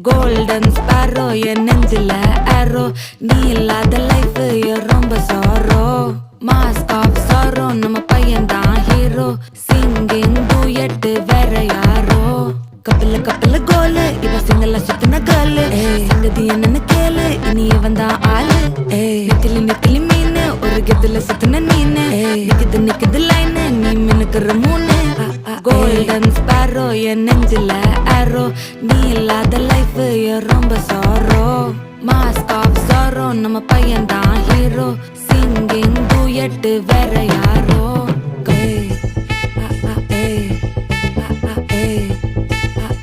Golden sparrow என் நெஞ்சில arrow நீ இல்லாத லைஃப் ரொம்ப sorrow mask of sorrow நம்ம பையன்தான் ஹீரோ singing duet வேற யாரோ கப்பல கோலு இவ சிங்கல சுத்தின கேளு சங்கதி என்னன்னு கேளு இனி இவன் தான் ஆளு நெத்திலி மீன் ஒரு கெத்துல சுத்தின நீனு நிக்குது லைன் நீ மினுக்குற மூணு Golden sparrow என் நெஞ்சில arrow நீ இல்லாத லைஃப் ரொம்ப sorrow mask of sorrow நம்ம பையன்தான் ஹீரோ singing duet வேற யாரோ